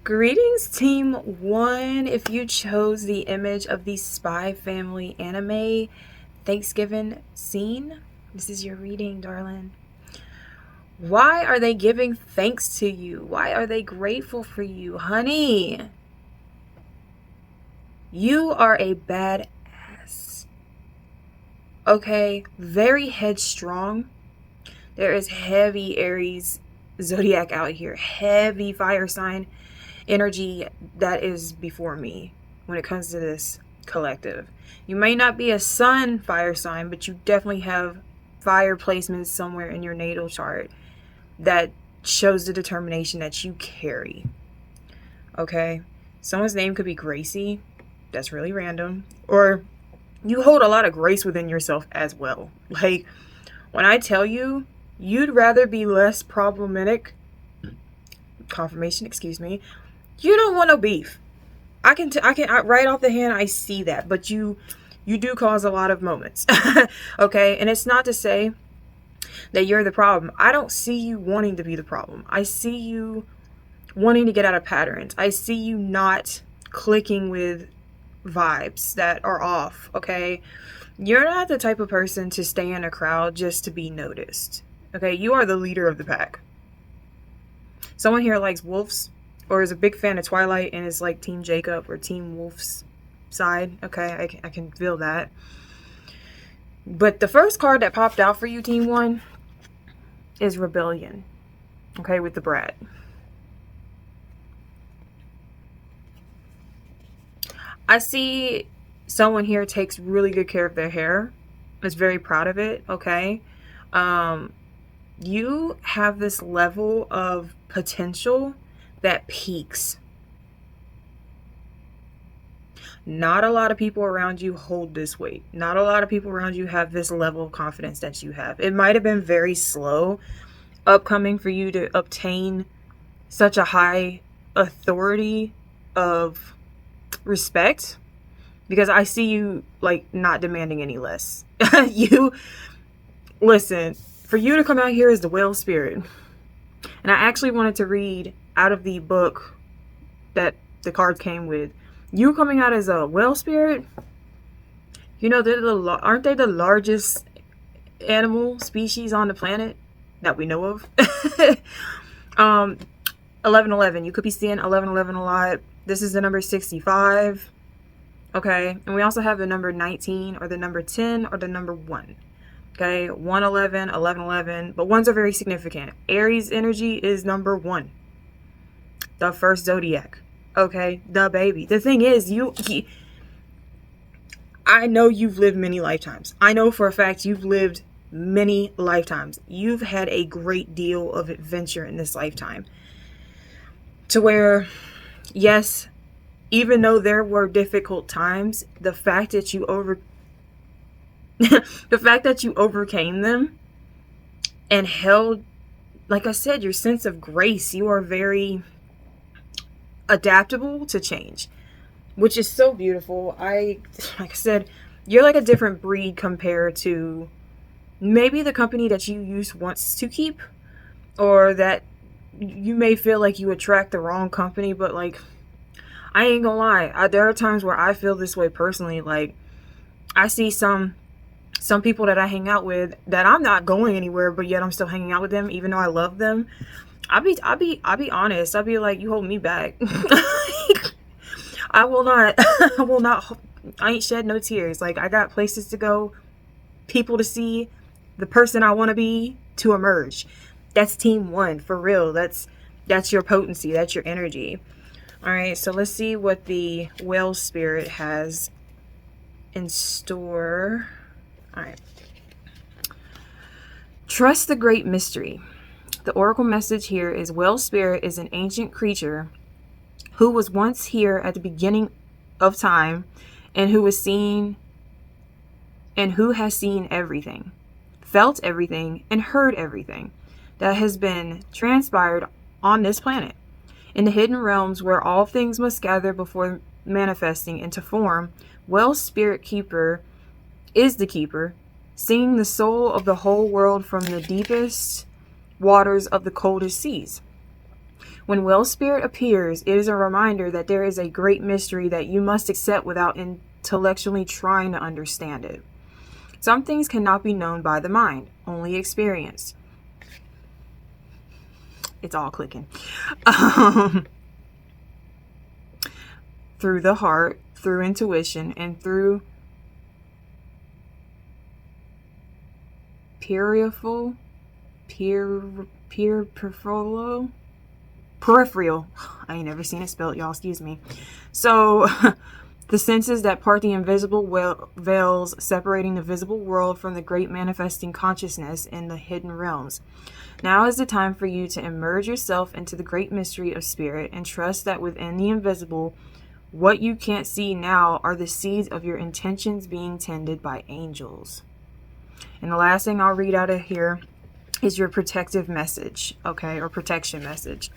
Greetings, Team 1. If you chose the image of the Spy Family anime Thanksgiving scene, this is your reading, darling. Why are they giving thanks to you? Why are they grateful for you? Honey, you are a badass. Okay, very headstrong. There is heavy Aries zodiac out here, heavy fire sign energy that is before me when it comes to this collective. You may not be a sun fire sign, but you definitely have fire placements somewhere in your natal chart that shows the determination that you carry. Okay, someone's name could be Gracie. That's really random. Or you hold a lot of grace within yourself as well. Like, when I tell you, you'd rather be less problematic, confirmation, excuse me, you don't want no beef. I can right off the hand, I see that, but you do cause a lot of moments. Okay, and it's not to say that you're the problem. I don't see you wanting to be the problem. I see you wanting to get out of patterns. I see you not clicking with vibes that are off. Okay, you're not the type of person to stay in a crowd just to be noticed. Okay, you are the leader of the pack. Someone here likes wolves or is a big fan of Twilight and is like Team Jacob or Team Wolf's side. Okay, I can feel that. But the first card that popped out for you, Team 1, is Rebellion. Okay, with the brat. I see someone here takes really good care of their hair. Is very proud of it. Okay. You have this level of potential that peaks. Not a lot of people around you hold this weight. Not a lot of people around you have this level of confidence that you have. It might have been very slow upcoming for you to obtain such a high authority of respect, because I see you like not demanding any less. You listen, for you to come out here as the whale spirit, and I actually wanted to read out of the book that the cards came with. You coming out as a whale spirit, you know, aren't they the largest animal species on the planet that we know of? 1111, you could be seeing 1111 a lot. This is the number 65. Okay, and we also have the number 19 or the number 10 or the number 1. Okay, 111, 1111, but ones are very significant. Aries energy is number 1. The first zodiac. Okay, the baby. The thing is, I know you've lived many lifetimes. I know for a fact you've lived many lifetimes. You've had a great deal of adventure in this lifetime. To where, yes, even though there were difficult times, the fact that you overcame them and held, like I said, your sense of grace. You are very adaptable to change, which is so beautiful. Like I said, you're like a different breed compared to maybe the company that you used once to keep, or that you may feel like you attract the wrong company. But like, I ain't gonna lie, there are times where I feel this way personally. Like, I see some people that I hang out with that I'm not going anywhere, but yet I'm still hanging out with them even though I love them. I'll be honest. I'll be like, you hold me back. I will not. I ain't shed no tears. Like, I got places to go, people to see, the person I want to be to emerge. That's Team 1 for real. That's your potency. That's your energy. All right. So let's see what the whale spirit has in store. All right. Trust the great mystery. The oracle message here is whale spirit is an ancient creature who was once here at the beginning of time and who has seen everything, felt everything, and heard everything that has been transpired on this planet. In the hidden realms where all things must gather before manifesting into form, whale spirit keeper is the keeper, seeing the soul of the whole world from the deepest waters of the coldest seas. When Well Spirit appears, it is a reminder that there is a great mystery that you must accept without intellectually trying to understand it. Some things cannot be known by the mind, only experienced. It's all clicking. Through the heart, through intuition, and through peripheral. I ain't never seen it spelled, y'all, excuse me. So the senses that part the invisible veils separating the visible world from the great manifesting consciousness in the hidden realms. Now is the time for you to immerse yourself into the great mystery of spirit and trust that within the invisible, what you can't see now are the seeds of your intentions being tended by angels. And the last thing I'll read out of here is your protective message, okay, or protection message.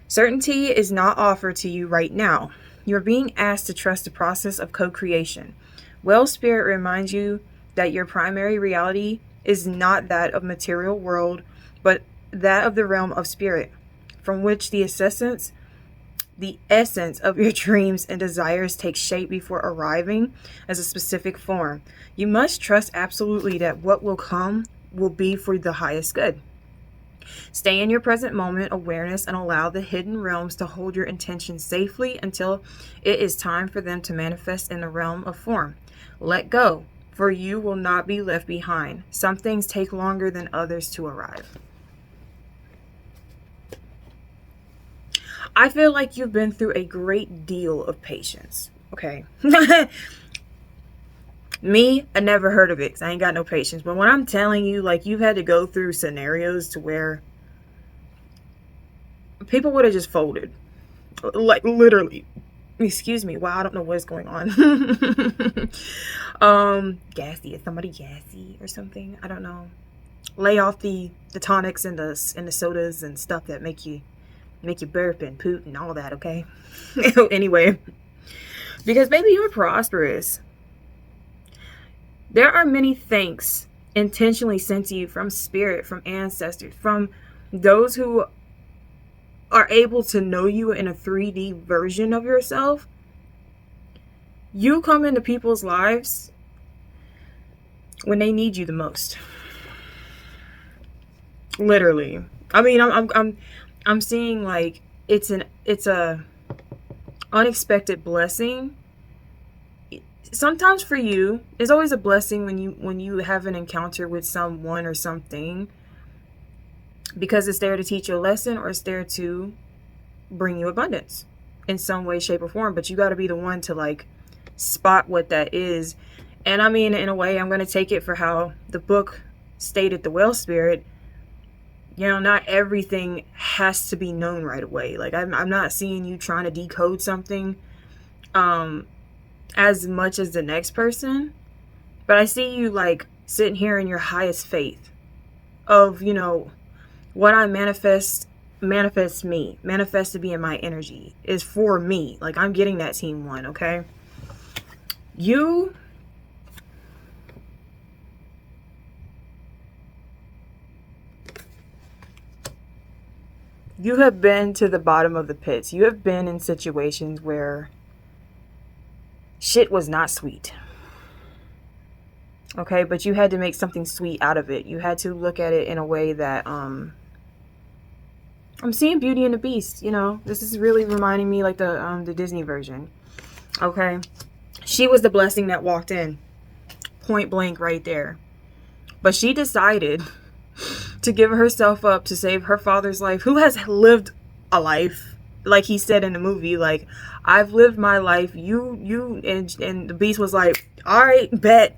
Certainty is not offered to you right now. You're being asked to trust the process of co-creation. Well Spirit reminds you that your primary reality is not that of material world, but that of the realm of spirit, from which the essence of your dreams and desires take shape before arriving as a specific form. You must trust absolutely that what will come will be for the highest good. Stay in your present moment awareness and allow the hidden realms to hold your intentions safely until it is time for them to manifest in the realm of form. Let go, for you will not be left behind. Some things take longer than others to arrive. I feel like you've been through a great deal of patience, okay? Me, I never heard of it because I ain't got no patience. But when I'm telling you, like, you've had to go through scenarios to where people would have just folded. Like, literally. Excuse me. Wow, I don't know what's going on. Gassy. Is somebody gassy or something? I don't know. Lay off the tonics and the sodas and stuff that make you burp and poot and all that, okay? Anyway. Because maybe you're prosperous. There are many thanks intentionally sent to you from spirit, from ancestors, from those who are able to know you in a 3D version of yourself. You come into people's lives when they need you the most. Literally. I mean, I'm seeing like it's a unexpected blessing. Sometimes for you, it's always a blessing when you have an encounter with someone or something, because it's there to teach you a lesson or it's there to bring you abundance in some way, shape, or form. But you got to be the one to like spot what that is. And I mean, in a way, I'm going to take it for how the book stated the Well Spirit. You know, not everything has to be known right away. Like I'm not seeing you trying to decode something as much as the next person, but I see you like sitting here in your highest faith of, you know, what I manifests me, manifest to be in my energy is for me. Like I'm getting that team one, okay? You have been to the bottom of the pits. You have been in situations where shit was not sweet. Okay, but you had to make something sweet out of it. You had to look at it in a way that I'm seeing Beauty and the Beast, you know. This is really reminding me like the Disney version. Okay. She was the blessing that walked in. Point blank right there. But she decided to give herself up to save her father's life, who has lived a life, like he said in the movie, like, I've lived my life, and the Beast was like, all right, bet,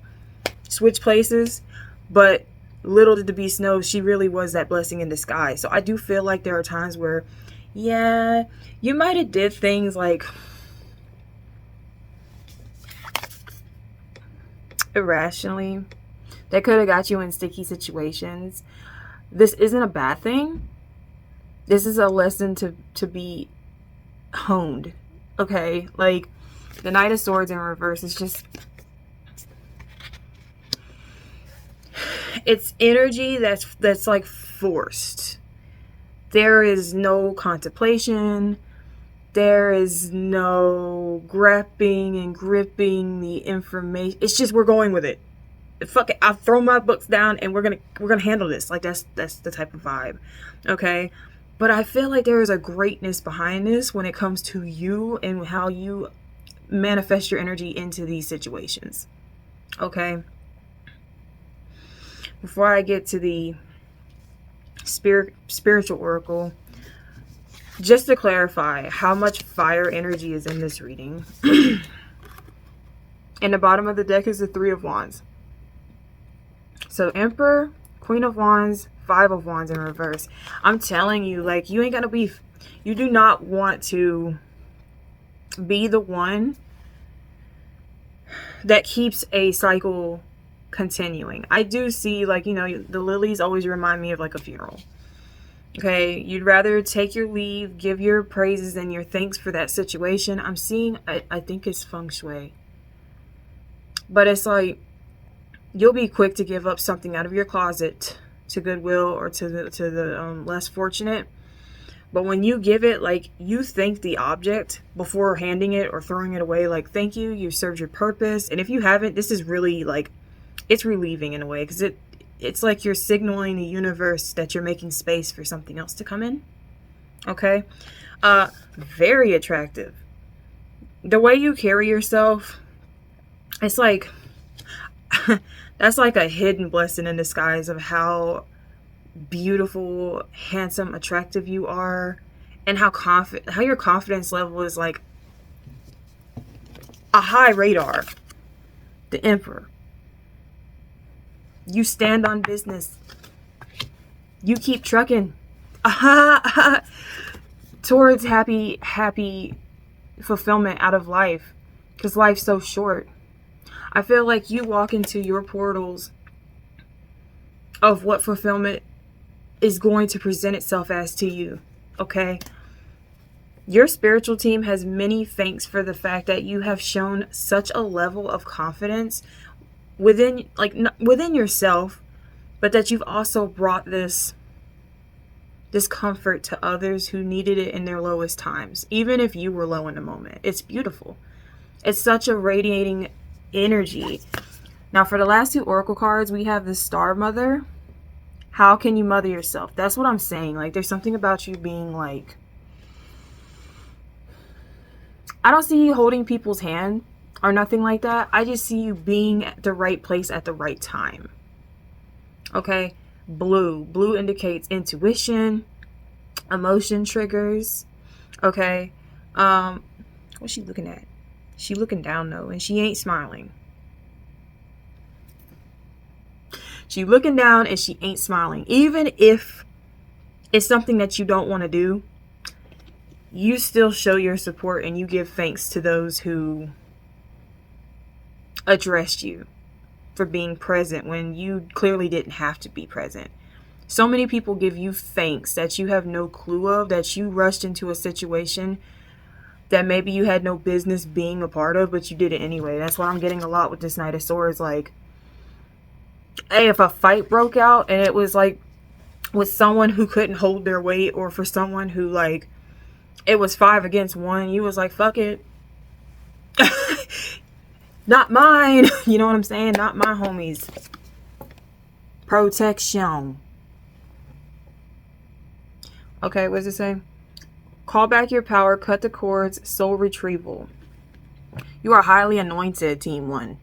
switch places. But little did the Beast know she really was that blessing in disguise. So I do feel like there are times where, yeah, you might have did things like irrationally that could have got you in sticky situations. This isn't a bad thing. This is a lesson to be honed. Okay, like the Knight of Swords in reverse is just, it's energy that's like forced. There is no contemplation. There is no grabbing and gripping the information. It's just, we're going with it. Fuck it. I'll throw my books down and we're gonna handle this. Like, that's the type of vibe. Okay. But I feel like there is a greatness behind this when it comes to you and how you manifest your energy into these situations. Okay. Before I get to the spiritual oracle, just to clarify how much fire energy is in this reading. In the bottom of the deck is the Three of Wands. So Emperor, Queen of Wands, Five of Wands in reverse. I'm telling you, like, you ain't gonna be, you do not want to be the one that keeps a cycle continuing. I do see, like, you know, the lilies always remind me of like a funeral. Okay, you'd rather take your leave, give your praises and your thanks for that situation. I'm seeing, I think it's feng shui. But it's like, you'll be quick to give up something out of your closet to Goodwill or to the less fortunate. But when you give it, like, you thank the object before handing it or throwing it away. Like, thank you, you served your purpose. And if you haven't, this is really, like, it's relieving in a way, because it's like you're signaling the universe that you're making space for something else to come in. Okay. Very attractive. The way you carry yourself, it's like, that's like a hidden blessing in disguise of how beautiful, handsome, attractive you are, and how your confidence level is like a high radar. The Emperor. You stand on business. You keep trucking towards happy fulfillment out of life, because life's so short. I feel like you walk into your portals of what fulfillment is going to present itself as to you. Okay. Your spiritual team has many thanks for the fact that you have shown such a level of confidence within, like, within yourself, but that you've also brought this comfort to others who needed it in their lowest times, even if you were low in the moment. It's beautiful. It's such a radiating energy. Now, for the last two oracle cards, we have the Star Mother. How can you mother yourself? That's what I'm saying. Like, there's something about you being like, I don't see you holding people's hand or nothing like that. I just see you being at the right place at the right time. Okay. Blue indicates intuition, emotion triggers. Okay. What's she looking at? She looking down though, and she ain't smiling. She looking down and she ain't smiling. Even if it's something that you don't want to do, you still show your support and you give thanks to those who addressed you for being present when you clearly didn't have to be present. So many people give you thanks that you have no clue of, that you rushed into a situation that maybe you had no business being a part of, but you did it anyway. That's what I'm getting a lot with this Knight of Swords. Like, hey, if a fight broke out and it was like with someone who couldn't hold their weight, or for someone who, like, it was 5 against 1, you was like, fuck it. Not mine. You know what I'm saying? Not my homies. Protection. Okay, what does it say? Call back your power, cut the cords, soul retrieval. You are highly anointed, Team 1.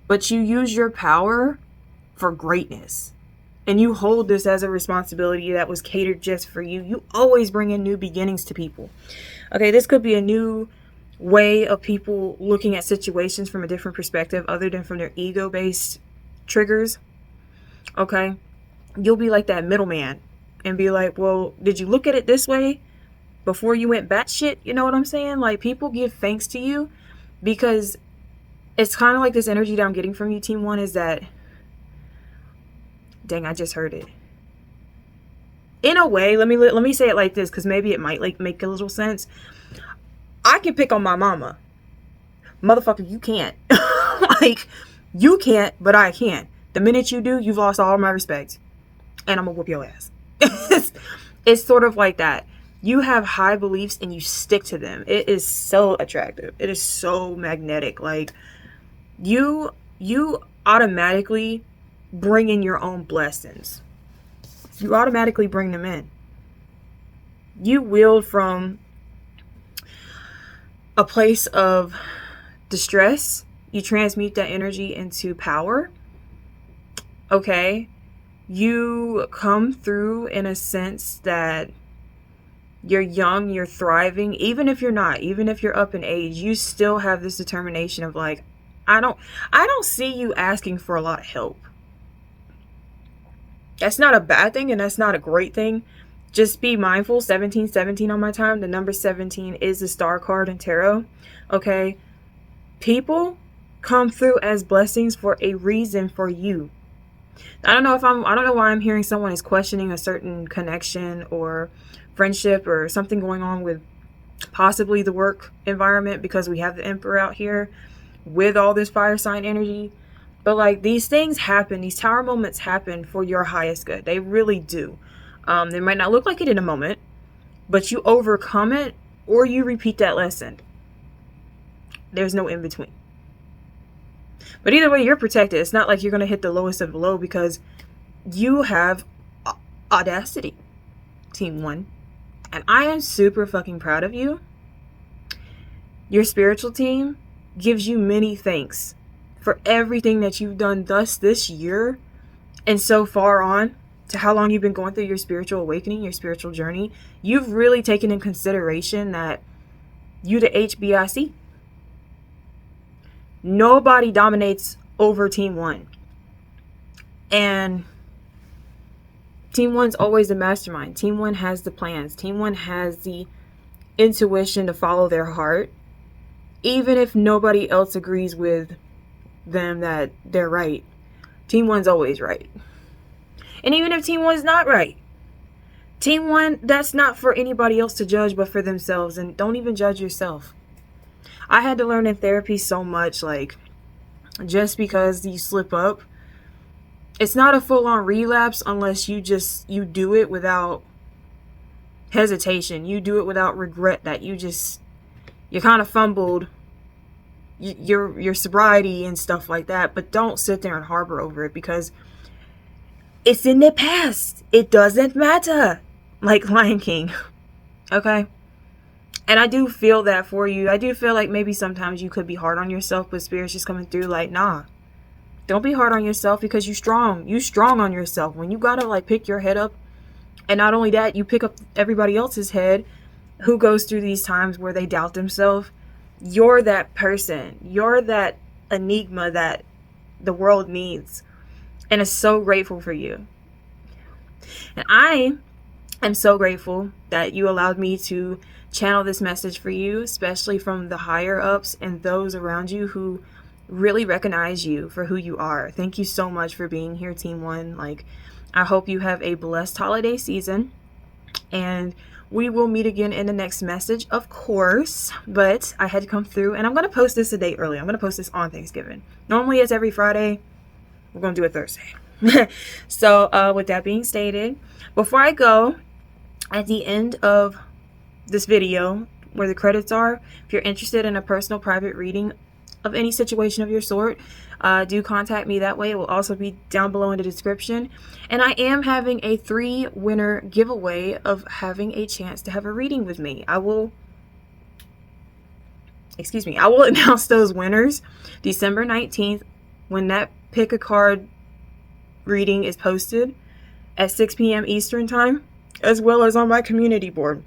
But you use your power for greatness. And you hold this as a responsibility that was catered just for you. You always bring in new beginnings to people. Okay, this could be a new way of people looking at situations from a different perspective other than from their ego-based triggers. Okay, you'll be like that middleman and be like, well, did you look at it this way before you went batshit? You know what I'm saying? Like, people give thanks to you because it's kind of like this energy that I'm getting from you, Team 1, is that, dang, I just heard it. In a way, let me say it like this, because maybe it might like make a little sense. I can pick on my mama. Motherfucker, you can't. Like, you can't, but I can. The minute you do, you've lost all my respect. And I'm gonna whoop your ass. It's sort of like that. You have high beliefs and you stick to them. It is so attractive. It is so magnetic. Like, you automatically bring in your own blessings. You automatically bring them in. You wield from a place of distress. You transmute that energy into power. Okay? You come through in a sense that you're young, you're thriving. Even if you're not, even if you're up in age, you still have this determination of like, I don't see you asking for a lot of help. That's not a bad thing and that's not a great thing. Just be mindful. 1717 on my time. The number 17 is the star card in tarot. Okay? People come through as blessings for a reason for you. I don't know why I'm hearing someone is questioning a certain connection or friendship or something going on with possibly the work environment, because we have the Emperor out here with all this fire sign energy. But like, these things happen, these tower moments happen for your highest good. They really do. They might not look like it in a moment, but you overcome it or you repeat that lesson. There's no in between. But either way, you're protected. It's not like you're going to hit the lowest of the low, because you have audacity, Team 1. And I am super fucking proud of you. Your spiritual team gives you many thanks for everything that you've done thus this year and so far on to how long you've been going through your spiritual awakening, your spiritual journey. You've really taken in consideration that you the HBIC. Nobody dominates over Team 1. And Team 1's always the mastermind. Team 1 has the plans. Team 1 has the intuition to follow their heart. Even if nobody else agrees with them that they're right, Team 1's always right. And even if Team 1's not right, Team 1, that's not for anybody else to judge but for themselves. And don't even judge yourself. I had to learn in therapy so much, like, just because you slip up, it's not a full-on relapse unless you do it without hesitation. You do it without regret that you kind of fumbled your sobriety and stuff like that. But don't sit there and harbor over it, because it's in the past. It doesn't matter. Like Lion King. Okay? And I do feel that for you. I do feel like maybe sometimes you could be hard on yourself, but Spirit's just coming through like, nah. Don't be hard on yourself, because you're strong. You strong on yourself. When you gotta like pick your head up, and not only that, you pick up everybody else's head who goes through these times where they doubt themselves. You're that person. You're that enigma that the world needs. And is so grateful for you. And I am so grateful that you allowed me to channel this message for you, especially from the higher ups and those around you who really recognize you for who you are. Thank you so much for being here, Team 1. Like, I hope you have a blessed holiday season, and we will meet again in the next message, of course. But I had to come through, and I'm going to post this a day early. I'm going to post this on Thanksgiving. Normally it's every Friday. We're going to do it Thursday. So with that being stated, before I go, at the end of this video, where the credits are, if you're interested in a personal private reading of any situation of your sort, do contact me that way. It will also be down below in the description. And I am having a 3-winner giveaway of having a chance to have a reading with me. I will announce those winners December 19th when that pick a card reading is posted at 6 p.m. Eastern time, as well as on my community board.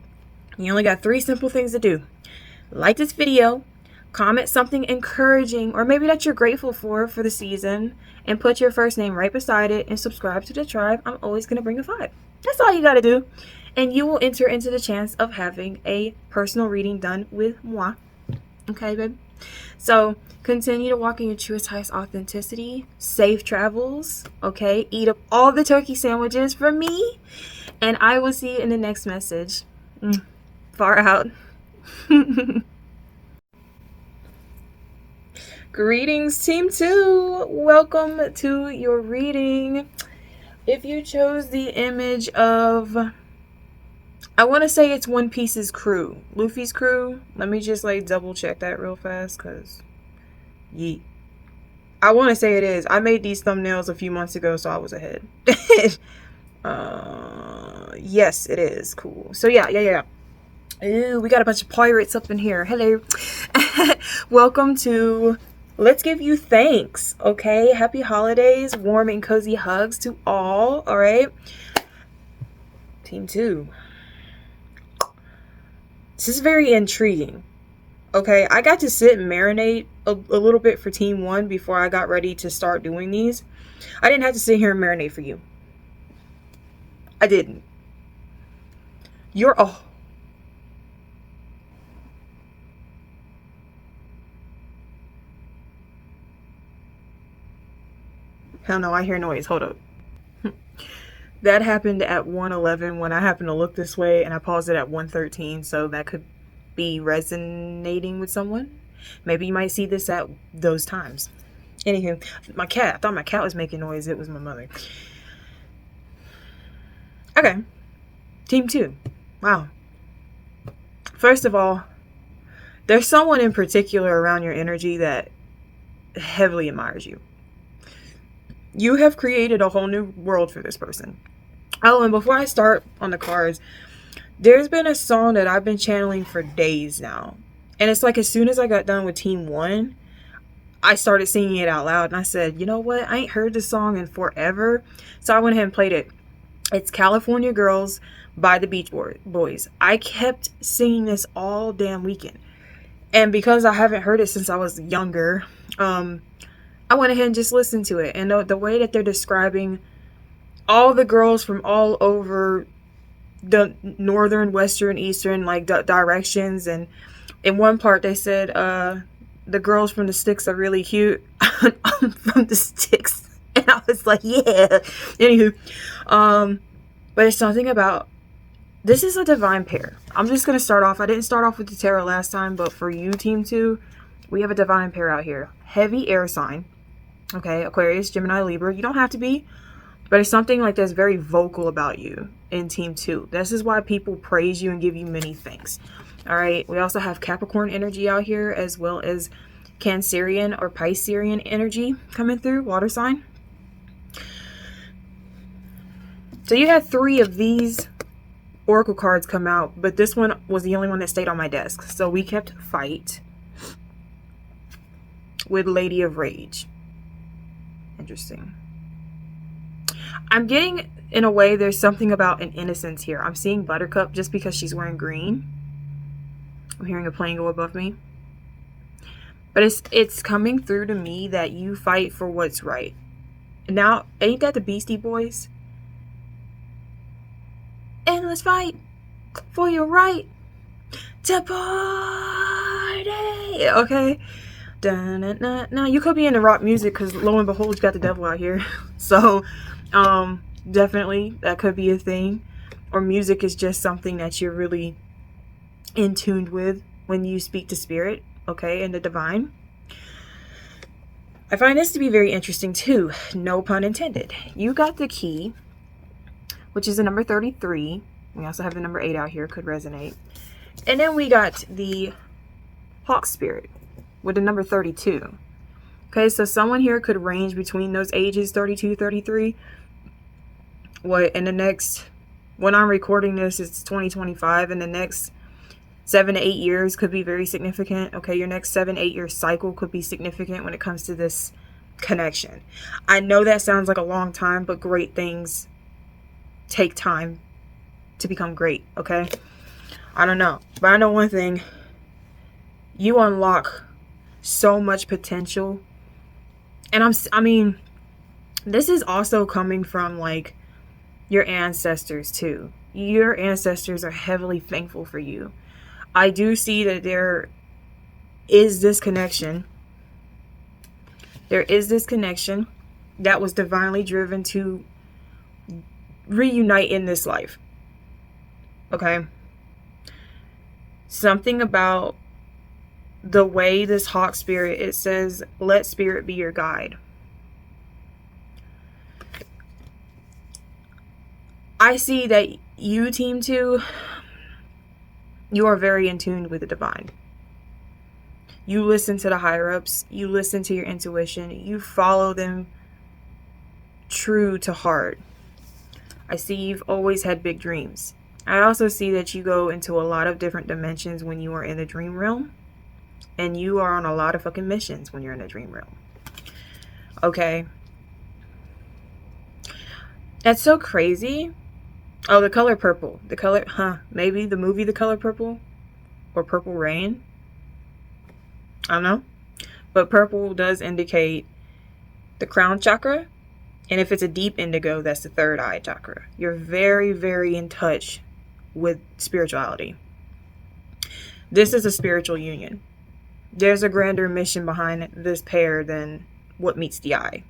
You only got 3 simple things to do. Like this video, comment something encouraging or maybe that you're grateful for the season, and put your first name right beside it, and subscribe to the tribe. I'm always going to bring a 5. That's all you got to do. And you will enter into the chance of having a personal reading done with moi. Okay, babe? So continue to walk in your truest, highest authenticity. Safe travels. Okay? Eat up all the turkey sandwiches for me. And I will see you in the next message. Far out. Greetings, Team 2. Welcome to your reading. If you chose the image of I want to say it's One Piece's crew. Luffy's crew. Let me just like double check that real fast, because yeet. I want to say it is. I made these thumbnails a few months ago, so I was ahead. Yes, it is. Cool. So yeah. Ooh, we got a bunch of pirates up in here. Hello. Welcome to Let's Give You Thanks. Okay. Happy holidays. Warm and cozy hugs to all. All right. Team 2. This is very intriguing. Okay. I got to sit and marinate a little bit for Team 1 before I got ready to start doing these. I didn't have to sit here and marinate for you. I didn't. You're oh. Hell no, I hear noise. Hold up. That happened at 1:11 when I happened to look this way, and I paused it at 1:13, so that could be resonating with someone. Maybe you might see this at those times. Anywho, my cat. I thought my cat was making noise. It was my mother. Okay. Team 2. Wow. First of all, there's someone in particular around your energy that heavily admires you. You have created a whole new world for this person. Oh, and before I start on the cards, there's been a song that I've been channeling for days now. And it's like as soon as I got done with Team 1, I started singing it out loud. And I said, you know what? I ain't heard this song in forever. So I went ahead and played it. It's California Girls by the Beach Boys. I kept singing this all damn weekend. And because I haven't heard it since I was younger, I went ahead and just listened to it. And the way that they're describing all the girls from all over the northern, western, eastern, like directions. And in one part they said, the girls from the sticks are really cute. I'm from the sticks. And I was like, yeah. Anywho, but it's something about, this is a divine pair. I'm just going to start off. I didn't start off with the tarot last time, but for you, Team 2, we have a divine pair out here. Heavy air sign. Okay, Aquarius, Gemini, Libra. You don't have to be, but it's something like that's very vocal about you in Team 2. This is why people praise you and give you many thanks. All right, we also have Capricorn energy out here, as well as Cancerian or Piscean energy coming through, water sign. So you had 3 of these oracle cards come out, but this one was the only one that stayed on my desk. So we kept fight with Lady of Rage. Interesting. I'm getting, in a way, there's something about an innocence here. I'm seeing Buttercup just because she's wearing green. I'm hearing a plane go above me. But it's coming through to me that you fight for what's right. Now, ain't that the Beastie Boys? And let's fight for your right to party. Okay? Now you could be into rock music because lo and behold, you got the devil out here. So definitely that could be a thing. Or music is just something that you're really in tune with when you speak to spirit, okay, and the divine. I find this to be very interesting too. No pun intended. You got the key, which is the number 33. We also have the number 8 out here, could resonate. And then we got the hawk spirit with the number 32. Okay, so someone here could range between those ages, 32, 33. What, in the next, when I'm recording this, it's 2025, and the next 7 to 8 years could be very significant. Okay, your next 7-8 year cycle could be significant when it comes to this connection. I know that sounds like a long time, but great things take time to become great, okay? I don't know, but I know one thing. You unlock so much potential. And I mean, this is also coming from like your ancestors too. Your ancestors are heavily thankful for you. I do see that there is this connection. There is this connection that was divinely driven to reunite in this life. Okay? Something about the way this hawk spirit, it says, let spirit be your guide. I see that you, Team 2, you are very in tune with the divine. You listen to the higher-ups. You listen to your intuition. You follow them true to heart. I see you've always had big dreams. I also see that you go into a lot of different dimensions when you are in the dream realm. And you are on a lot of fucking missions when you're in the dream realm. Okay. That's so crazy. Oh, the color purple. The color, maybe the movie The Color Purple? Or Purple Rain? I don't know. But purple does indicate the crown chakra. And if it's a deep indigo, that's the third eye chakra. You're very, very in touch with spirituality. This is a spiritual union. There's a grander mission behind this pair than what meets the eye.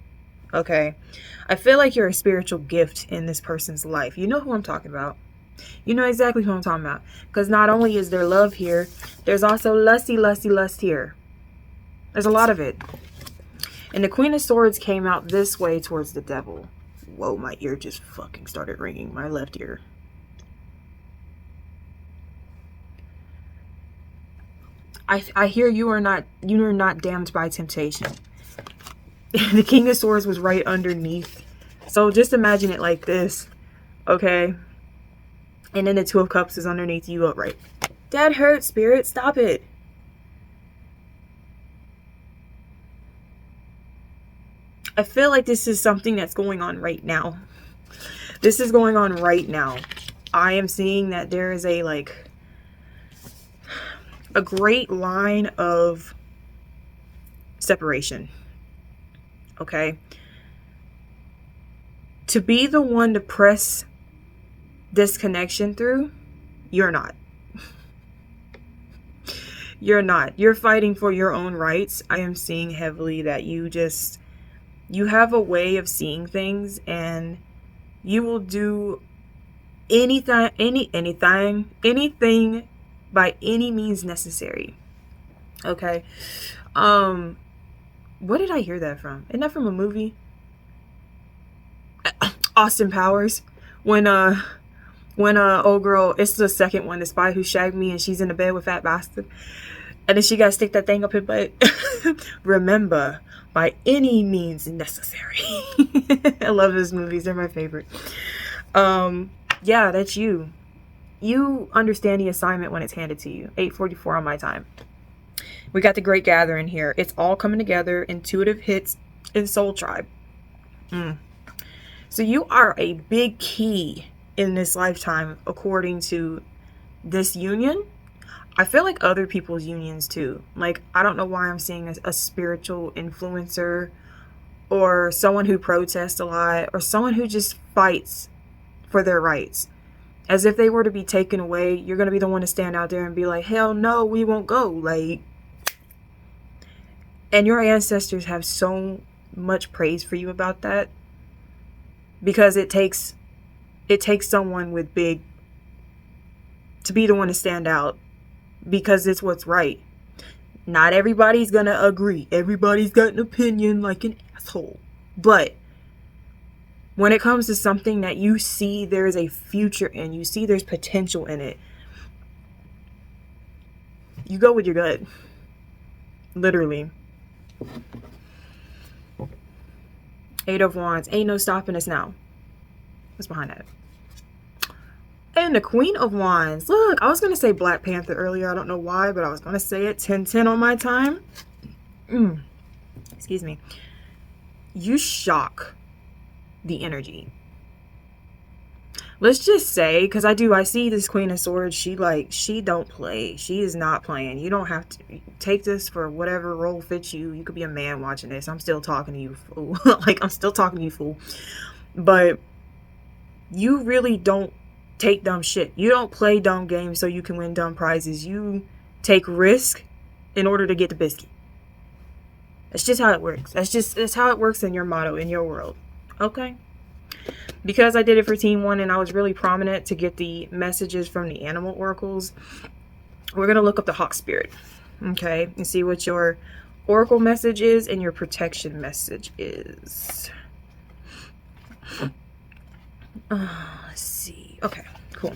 Okay? I feel like you're a spiritual gift in this person's life. You know who I'm talking about. You know exactly who I'm talking about. Because not only is there love here, there's also lust here. There's a lot of it. And the Queen of Swords came out this way towards the devil. Whoa, my ear just fucking started ringing. My left ear. I hear you are not damned by temptation. The King of Swords was right underneath. So just imagine it like this. Okay? And then the Two of Cups is underneath you upright. That hurts, Spirit. Stop it. I feel like this is something that's going on right now. This is going on right now. I am seeing that there is a great line of separation. Okay? To be the one to press this connection through, you're not. You're not. You're fighting for your own rights. I am seeing heavily that you have a way of seeing things, and you will do anything by any means necessary. Okay? What did I hear that from? Isn't that from a movie? Austin Powers. When old girl, it's the second one, The Spy Who Shagged Me, and she's in the bed with Fat Bastard. And then she gotta stick that thing up her butt. Remember, by any means necessary. I love those movies. They're my favorite. Yeah, that's you. You understand the assignment when it's handed to you. 8:44 on my time. We got the Great Gathering here. It's all coming together. Intuitive hits in Soul Tribe. So you are a big key in this lifetime, according to this union. I feel like other people's unions too. Like, I don't know why I'm seeing a spiritual influencer, or someone who protests a lot, or someone who just fights for their rights. As if they were to be taken away, you're going to be the one to stand out there and be like, hell no, we won't go. Like, and your ancestors have so much praise for you about that. Because it takes someone with big to be the one to stand out, because it's what's right. Not everybody's gonna agree. Everybody's got an opinion like an asshole. But when it comes to something that you see there is a future in, you see there's potential in it, you go with your gut. Literally. 8 of Wands. Ain't no stopping us now. What's behind that? And the Queen of Wands. Look, I was going to say Black Panther earlier. I don't know why, but I was going to say it. 10:10 on my time. Excuse me. You shock the energy. Let's just say, because I see this Queen of Swords. She don't play. She is not playing. You don't have to take this for whatever role fits you. You could be a man watching this. I'm still talking to you, fool. I'm still talking to you, fool. But you really don't take dumb shit. You don't play dumb games so you can win dumb prizes. You take risk in order to get the biscuit. That's just how it works. That's how it works in your motto, in your world. Okay? Because I did it for Team 1 and I was really prominent to get the messages from the animal oracles, we're going to look up the Hawk Spirit. Okay? And see what your oracle message is and your protection message is. Let's see. Okay, cool.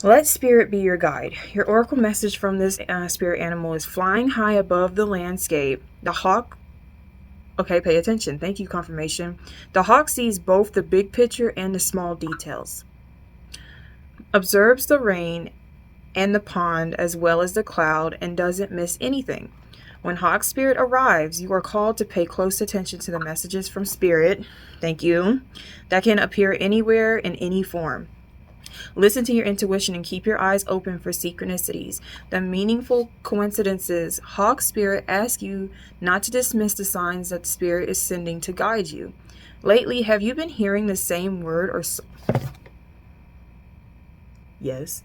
Let spirit be your guide. Your oracle message from this spirit animal is flying high above the landscape. The hawk, okay, pay attention. Thank you, confirmation. The hawk sees both the big picture and the small details. Observes the rain and the pond as well as the cloud and doesn't miss anything. When hawk spirit arrives, you are called to pay close attention to the messages from spirit. Thank you. That can appear anywhere in any form. Listen to your intuition and keep your eyes open for synchronicities, the meaningful coincidences. Hawk spirit asks you not to dismiss the signs that spirit is sending to guide you. Lately, have you been hearing the same word or yes.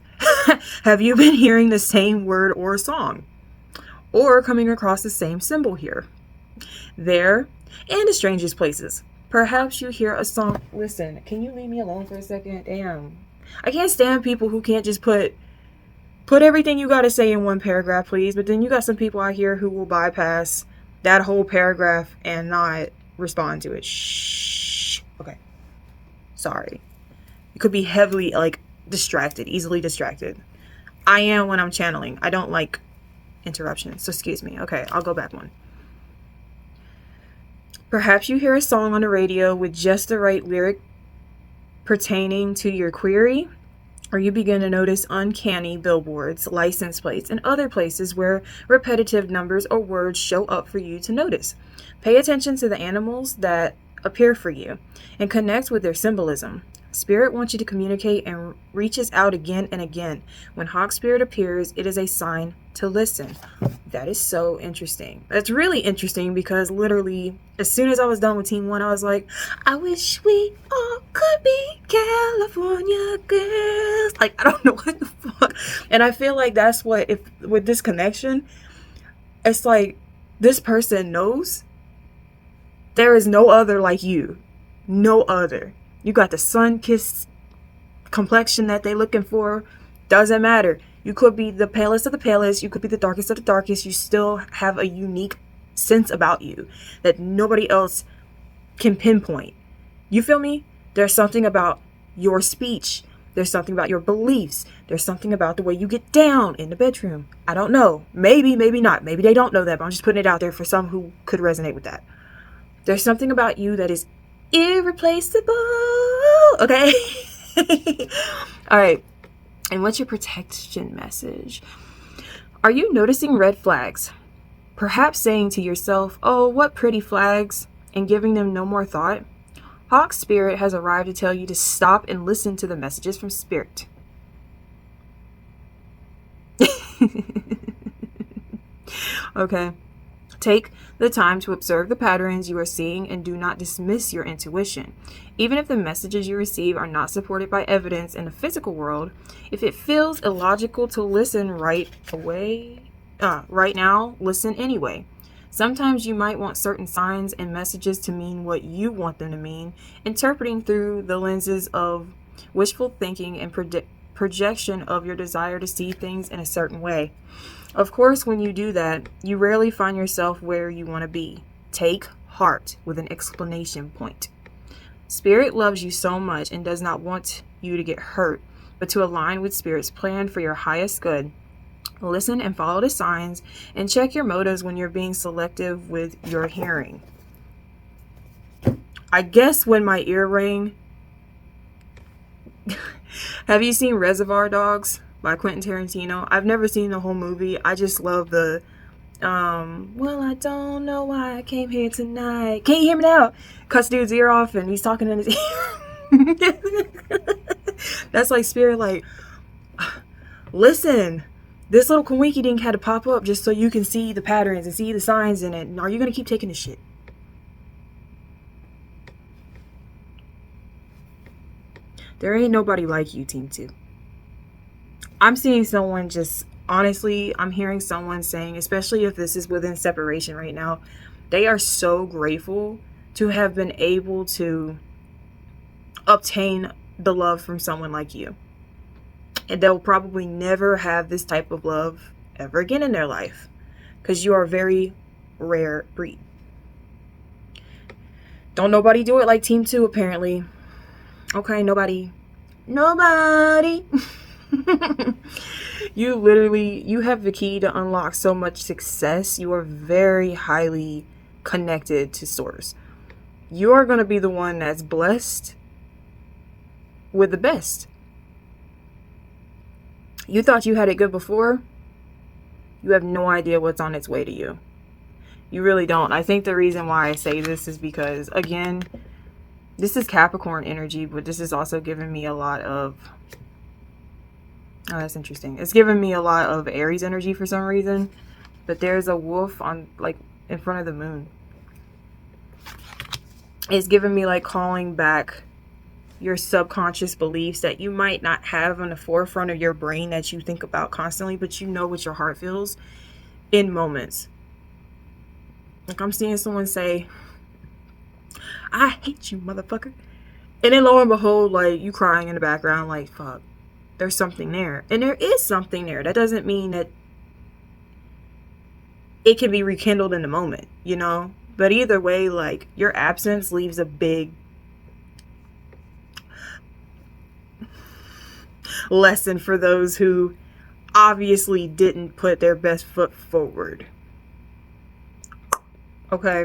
Have you been hearing the same word or song? Or coming across the same symbol here, there, and the strangest places? Perhaps you hear a song. Listen, can you leave me alone for a second? Damn. I can't stand people who can't just put everything you got to say in one paragraph, please. But then you got some people out here who will bypass that whole paragraph and not respond to it. Shh. Okay. Sorry. You could be heavily, distracted, easily distracted. I am when I'm channeling. I don't like interruptions, so excuse me. Okay, I'll go back one. Perhaps you hear a song on the radio with just the right lyric pertaining to your query, or you begin to notice uncanny billboards, license plates, and other places where repetitive numbers or words show up for you to notice. Pay attention to the animals that appear for you and connect with their symbolism. Spirit wants you to communicate and reaches out again and again. When hawk spirit appears, it is a sign to listen. That is so interesting. That's really interesting because literally, as soon as I was done with Team 1, I was like, I wish we all could be California girls. I don't know what the fuck. And I feel like that's what, if with this connection, it's like this person knows there is no other like you. No other. You got the sun-kissed complexion that they looking for. Doesn't matter. You could be the palest of the palest. You could be the darkest of the darkest. You still have a unique sense about you that nobody else can pinpoint. You feel me? There's something about your speech. There's something about your beliefs. There's something about the way you get down in the bedroom. I don't know. Maybe, maybe not. Maybe they don't know that, but I'm just putting it out there for some who could resonate with that. There's something about you that is irreplaceable. Okay. All right. And what's your protection message? Are you noticing red flags? Perhaps saying to yourself, oh, what pretty flags, and giving them no more thought? Hawk spirit has arrived to tell you to stop and listen to the messages from spirit. Okay. Take the time to observe the patterns you are seeing and do not dismiss your intuition. Even if the messages you receive are not supported by evidence in the physical world, if it feels illogical to listen right now, listen anyway. Sometimes you might want certain signs and messages to mean what you want them to mean, interpreting through the lenses of wishful thinking and projection of your desire to see things in a certain way. Of course, when you do that, you rarely find yourself where you want to be. Take heart with an exclamation point. Spirit loves you so much and does not want you to get hurt, but to align with Spirit's plan for your highest good. Listen and follow the signs and check your motives when you're being selective with your hearing. I guess when my ear rang, have you seen Reservoir Dogs by Quentin Tarantino? I've never seen the whole movie. I just love the well, I don't know why I came here tonight. Can't you hear me now? Cuts dude's ear off and he's talking in his ear. That's like Spirit, like, listen, this little Kawinky dink had to pop up just so you can see the patterns and see the signs in it. And are you going to keep taking this shit? There ain't nobody like you, Team 2. I'm seeing someone just, honestly, I'm hearing someone saying, especially if this is within separation right now, they are so grateful to have been able to obtain the love from someone like you. And they'll probably never have this type of love ever again in their life because you are a very rare breed. Don't nobody do it like Team 2, apparently. Okay, nobody. You have the key to unlock so much success. You are very highly connected to source. You're going to be the one that's blessed with the best. You thought you had it good before. You have no idea what's on its way to you. You really don't. I think the reason why I say this is because, again, this is Capricorn energy, but this is also giving me a lot of... Oh, that's interesting. It's giving me a lot of Aries energy for some reason. But there's a wolf on, like, in front of the moon. It's giving me, like, calling back your subconscious beliefs that you might not have on the forefront of your brain that you think about constantly, but you know what your heart feels in moments. Like, I'm seeing someone say, I hate you, motherfucker. And then lo and behold, like, you crying in the background, like, fuck, there's something there. And there is something there. That doesn't mean that it can be rekindled in the moment, you know? But either way, like, your absence leaves a big lesson for those who obviously didn't put their best foot forward. Okay.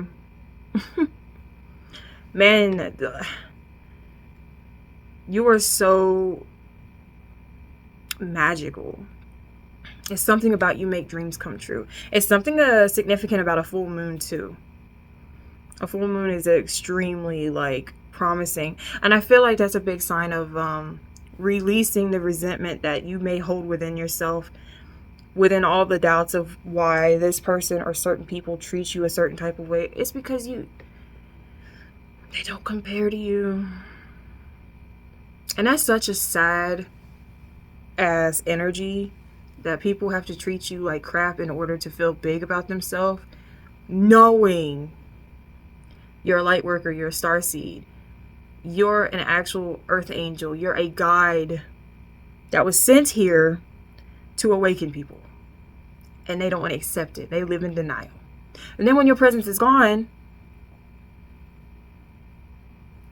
Man, you are so magical. It's something about you make dreams come true. It's something significant about a full moon too. A full moon is extremely, like, promising. And I feel like that's a big sign of releasing the resentment that you may hold within yourself, within all the doubts of why this person or certain people treat you a certain type of way. It's because they don't compare to you. And that's such a sad ass energy, that people have to treat you like crap in order to feel big about themselves, knowing you're a light worker, you're a star seed, you're an actual earth angel, you're a guide that was sent here to awaken people. And they don't want to accept it. They live in denial. And then when your presence is gone,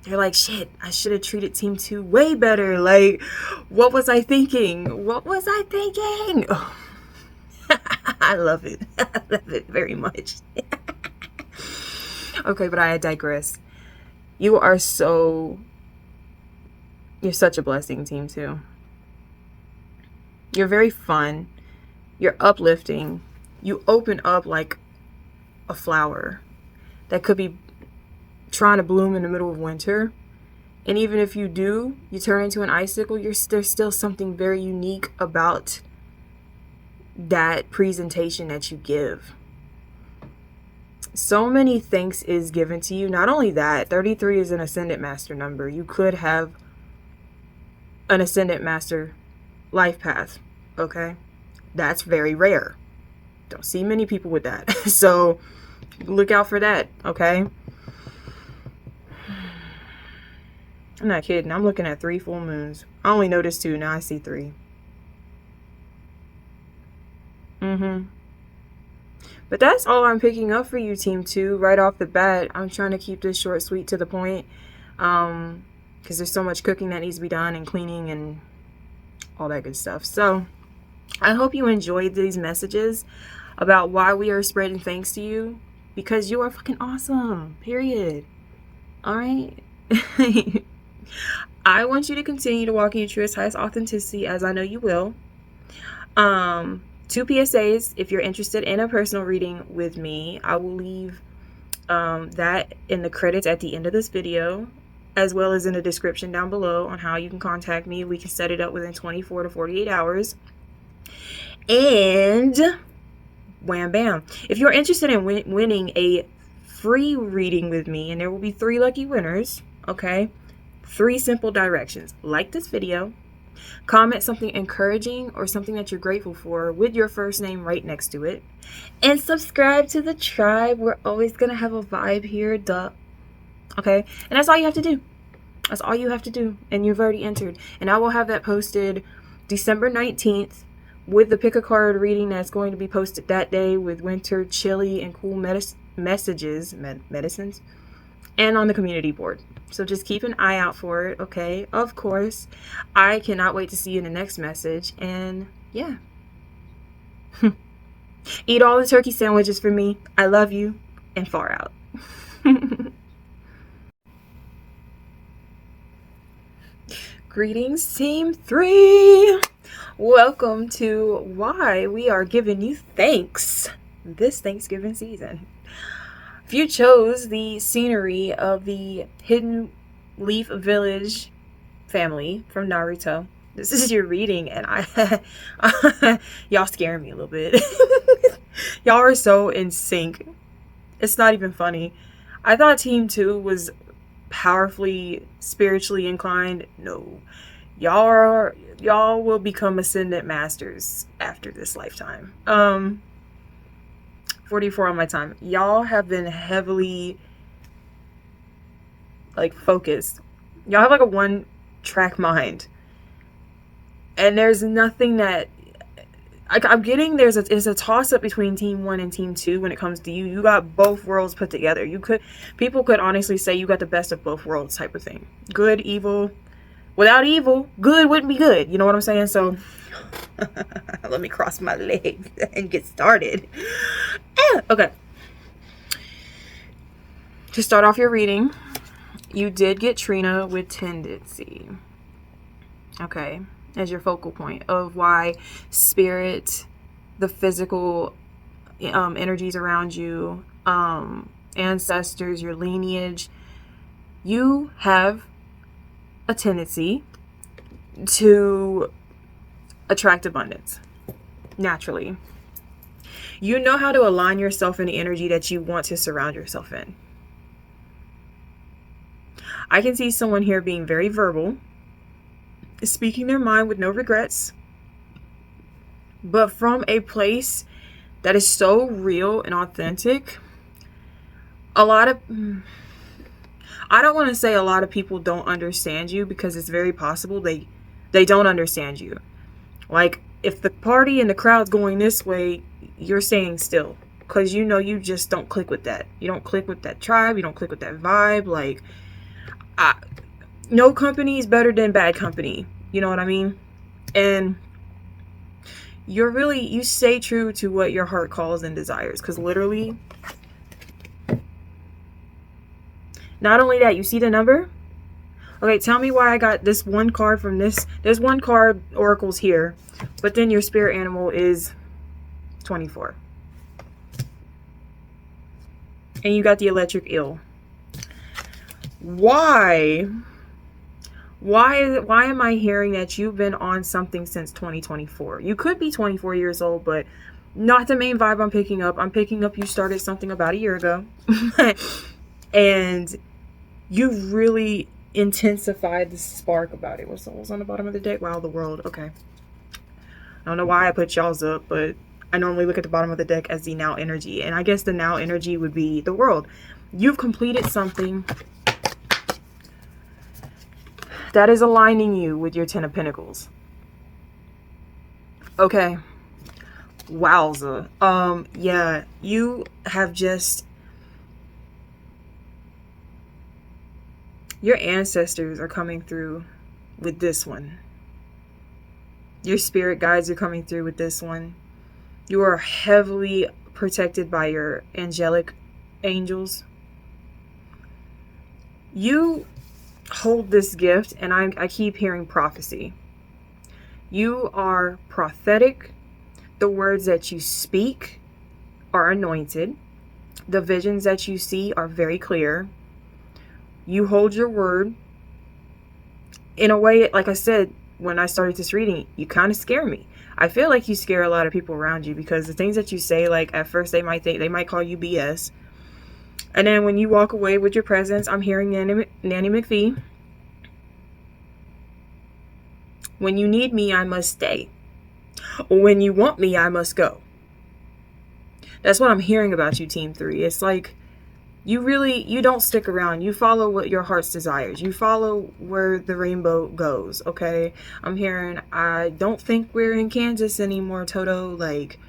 they're like, shit, I should have treated team 2 way better. Like, what was I thinking? What was I thinking? Oh. I love it. I love it very much. Okay, but I digress. You're such a blessing, team 2. You're very fun. You're uplifting. You open up like a flower that could be trying to bloom in the middle of winter. And even if you do, you turn into an icicle, there's still something very unique about that presentation that you give. So many thanks is given to you. Not only that, 33 is an ascendant master number. You could have an ascendant master life path. Okay? That's very rare. Don't see many people with that. So look out for that. Okay? I'm not kidding. I'm looking at 3 full moons. I only noticed 2. Now I see 3. But that's all I'm picking up for you, team 2, right off the bat. I'm trying to keep this short, sweet, to the point, because there's so much cooking that needs to be done, and cleaning and all that good stuff. So I hope you enjoyed these messages about why we are spreading thanks to you, because you are fucking awesome, period. All right? I want you to continue to walk in your truest, highest authenticity, as I know you will. 2 PSAs. If you're interested in a personal reading with me, I will leave that in the credits at the end of this video, as well as in the description down below on how you can contact me. We can set it up within 24 to 48 hours. And wham bam. If you're interested in winning a free reading with me, and there will be 3 lucky winners, okay? 3 simple directions. Like this video, comment something encouraging or something that you're grateful for with your first name right next to it, and subscribe to the tribe. We're always gonna have a vibe here, duh. Okay? And that's all you have to do. That's all you have to do, and you've already entered. And I will have that posted December 19th with the pick a card reading that's going to be posted that day, with winter, chilly, and cool medicines. and on the community board. So just keep an eye out for it, okay? Of course. I cannot wait to see you in the next message. And yeah. Eat all the turkey sandwiches for me. I love you. And far out. Greetings, Team 3. Welcome to why we are giving you thanks this Thanksgiving season. If you chose the scenery of the Hidden Leaf Village family from Naruto, this is your reading, and y'all scaring me a little bit. Y'all are so in sync. It's not even funny. I thought Team 2 was powerfully spiritually inclined. No. Y'all will become ascendant masters after this lifetime. 44 on my time. Y'all have been heavily like focused. Y'all have like a one track mind, and there's nothing that I'm getting. There's a toss up between Team 1 and Team 2 when it comes to you. You got both worlds put together. People could honestly say you got the best of both worlds type of thing. Good, evil. Without evil, good wouldn't be good. You know what I'm saying? So let me cross my legs and get started. Okay. To start off your reading, you did get Trina with tendency. Okay. As your focal point of why spirit, the physical energies around you, ancestors, your lineage, you have a tendency to attract abundance naturally. You know how to align yourself in the energy that you want to surround yourself in. I can see someone here being very verbal, speaking their mind with no regrets, but from a place that is so real and authentic. I don't want to say a lot of people don't understand you, because it's very possible they don't understand you. Like, if the party and the crowd's going this way, you're staying still, because you know you just don't click with that. You don't click with that tribe. You don't click with that vibe. Like, no company is better than bad company. You know what I mean? And you stay true to what your heart calls and desires, because literally, not only that, you see the number? Okay, tell me why I got this one card from this. There's one card, oracles here, but then your spirit animal is 24. And you got the electric eel. Why am I hearing that you've been on something since 2024? You could be 24 years old, but not the main vibe I'm picking up. I'm picking up you started something about a year ago. And you really intensified the spark about it. What's on the bottom of the deck? Wow, the world. Okay. I don't know why I put y'all's up, but I normally look at the bottom of the deck as the now energy. And I guess the now energy would be the world. You've completed something that is aligning you with your 10 of Pentacles. Okay. Wowza. Yeah, you have just... Your ancestors are coming through with this one. Your spirit guides are coming through with this one. You are heavily protected by your angelic angels. You hold this gift, and I keep hearing prophecy. You are prophetic. The words that you speak are anointed. The visions that you see are very clear. You hold your word. In a way, like I said, when I started this reading, you kind of scare me. I feel like you scare a lot of people around you, because the things that you say, like at first they might call you BS. And then when you walk away with your presence, I'm hearing Nanny McPhee. When you need me, I must stay. When you want me, I must go. That's what I'm hearing about you, Team 3. It's like you don't stick around. You follow what your heart's desires. You follow where the rainbow goes, okay? I'm hearing, I don't think we're in Kansas anymore, Toto. Like,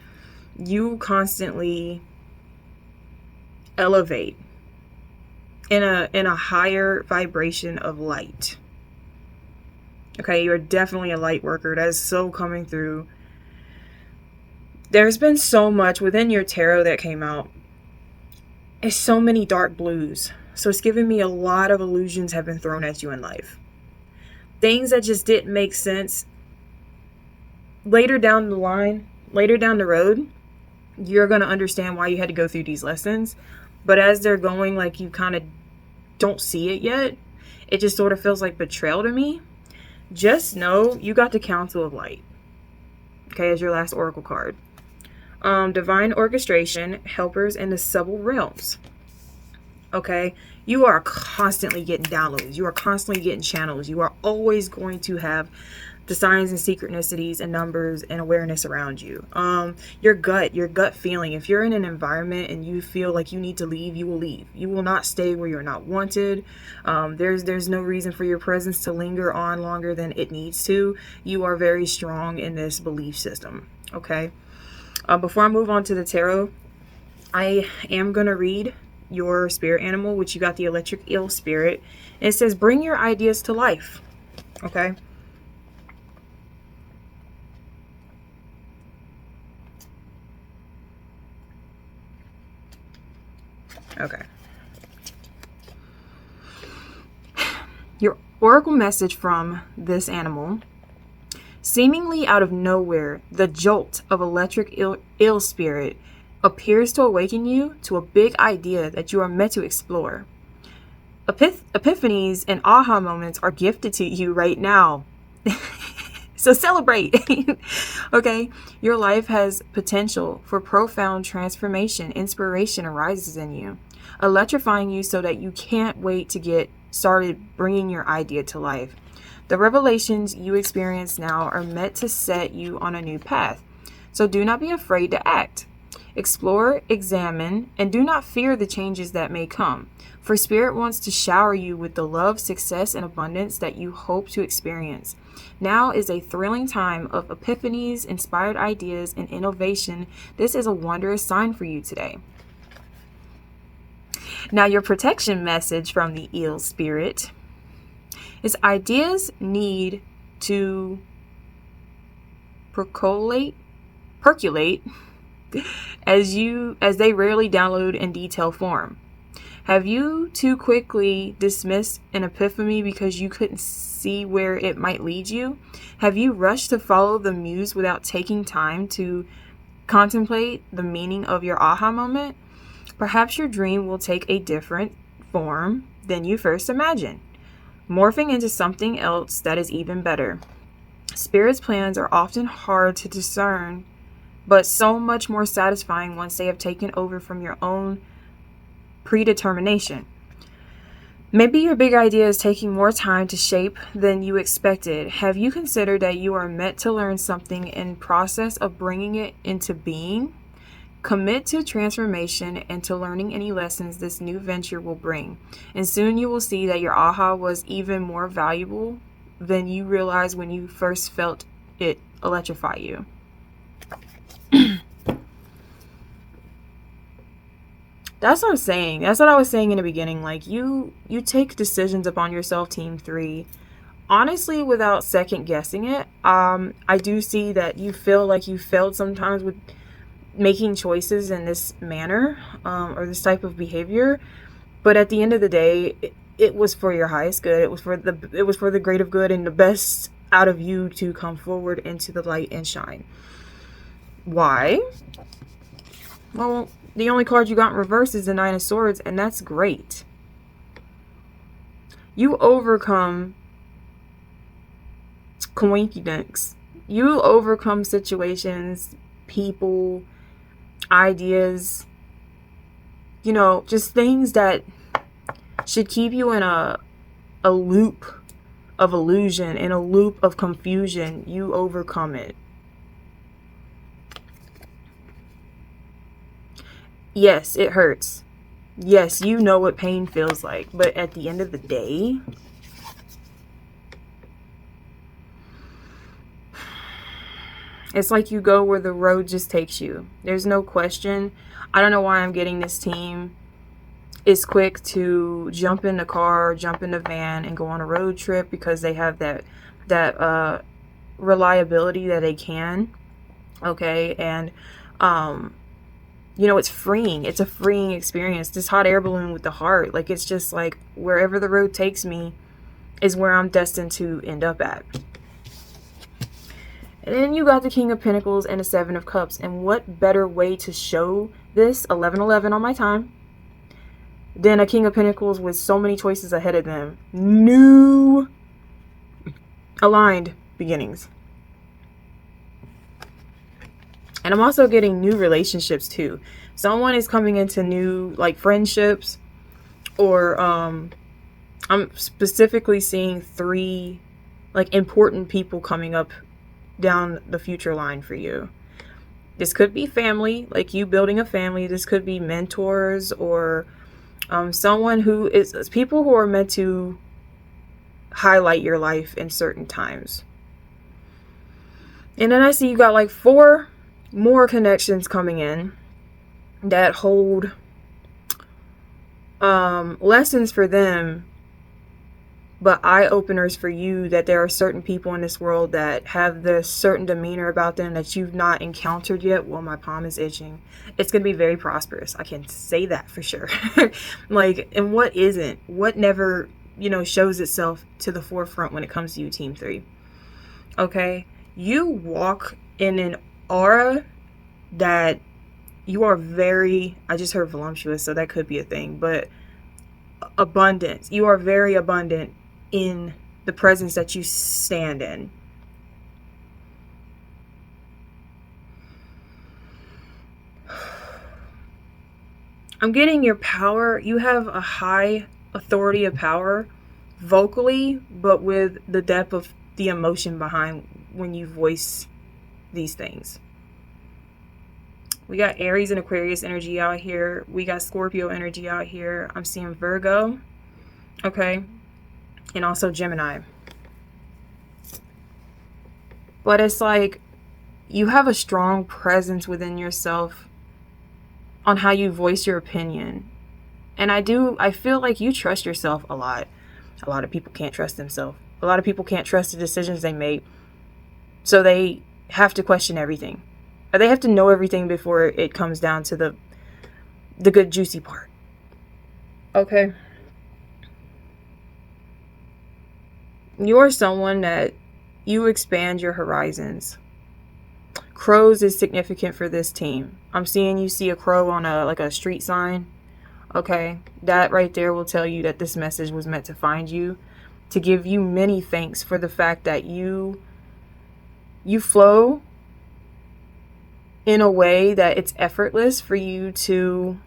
you constantly elevate. in a higher vibration of light. Okay, you're definitely a light worker. That is so coming through. There's been so much within your tarot that came out. It's so many dark blues. So it's giving me a lot of illusions have been thrown at you in life. Things that just didn't make sense. Later down the line, later down the road, you're going to understand why you had to go through these lessons. But as they're going, like, you kind of don't see it yet. It just sort of feels like betrayal to me. Just know you got the Council of Light. Okay, as your last oracle card. Divine orchestration, helpers in the subtle realms. Okay, you are constantly getting downloads. You are constantly getting channels. You are always going to have the signs and synchronicities and numbers and awareness around you. Your gut feeling. If you're in an environment and you feel like you need to leave, you will leave. You will not stay where you're not wanted. There's no reason for your presence to linger on longer than it needs to. You are very strong in this belief system. Okay. Before I move on to the tarot, I am going to read your spirit animal, which you got the electric eel spirit. And it says, bring your ideas to life. Okay. Okay. Your oracle message from this animal. Seemingly out of nowhere, the jolt of electric eel spirit appears to awaken you to a big idea that you are meant to explore. Epiphanies and aha moments are gifted to you right now. So celebrate. Okay, your life has potential for profound transformation. Inspiration arises in you, electrifying you so that you can't wait to get started bringing your idea to life. The revelations you experience now are meant to set you on a new path. So do not be afraid to act. Explore, examine, and do not fear the changes that may come. For Spirit wants to shower you with the love, success, and abundance that you hope to experience. Now is a thrilling time of epiphanies, inspired ideas, and innovation. This is a wondrous sign for you today. Now your protection message from the eel spirit is ideas need to percolate as they rarely download in detail form. Have you too quickly dismissed an epiphany because you couldn't see where it might lead you? Have you rushed to follow the muse without taking time to contemplate the meaning of your aha moment? Perhaps your dream will take a different form than you first imagined, morphing into something else that is even better. Spirit's plans are often hard to discern, but so much more satisfying once they have taken over from your own predetermination. Maybe your big idea is taking more time to shape than you expected. Have you considered that you are meant to learn something in process of bringing it into being? Commit to transformation and to learning any lessons this new venture will bring. And soon you will see that your aha was even more valuable than you realized when you first felt it electrify you. That's what I'm saying. That's what I was saying in the beginning. Like, you take decisions upon yourself, Team 3, honestly, without second guessing it. I do see that you feel like you failed sometimes with making choices in this manner, or this type of behavior. But at the end of the day, it was for your highest good. It was for the great of good and the best out of you to come forward into the light and shine. Why? Well, the only card you got in reverse is the Nine of Swords, and that's great. You overcome coincidence. You overcome situations, people, ideas, just things that should keep you in a loop of illusion, in a loop of confusion. You overcome it. Yes, it hurts. Yes, you know what pain feels like. But at the end of the day, it's like you go where the road just takes you. There's no question. I don't know why I'm getting this team. is quick to jump in the car, jump in the van, and go on a road trip because they have that reliability that they can. Okay, and you know, it's freeing. It's a freeing experience. This hot air balloon with the heart, like, it's just like wherever the road takes me is where I'm destined to end up at. And then you got the King of Pentacles and the Seven of Cups. And what better way to show this, 11-11 on my time, than a King of Pentacles with so many choices ahead of them. New aligned beginnings. And I'm also getting new relationships too. Someone is coming into new, like, friendships, or I'm specifically seeing 3 like important people coming up down the future line for you. This could be family, like you building a family. This could be mentors, or someone who is people who are meant to highlight your life in certain times. And then I see you got like 4 more connections coming in that hold lessons for them, but eye-openers for you, that there are certain people in this world that have this certain demeanor about them that you've not encountered yet. Well, my palm is itching. It's going to be very prosperous. I can say that for sure. Like, and what isn't? What never, you know, shows itself to the forefront when it comes to you, Team 3? Okay? You walk in an aura that you are very, I just heard voluptuous, so that could be a thing, but abundance. You are very abundant in the presence that you stand in. I'm getting your power. You have a high authority of power vocally, but with the depth of the emotion behind when you voice these things. We got Aries and Aquarius energy out here. We got Scorpio energy out here. I'm seeing Virgo. Okay. And also Gemini. But it's like you have a strong presence within yourself on how you voice your opinion. And I feel like you trust yourself a lot. A lot of people can't trust themselves. A lot of people can't trust the decisions they make. So they have to question everything. Or they have to know everything before it comes down to the good juicy part. Okay. You are someone that you expand your horizons. Crows is significant for this team. I'm seeing you see a crow on a street sign. Okay. That right there will tell you that this message was meant to find you, to give you many thanks for the fact that you flow in a way that it's effortless for you to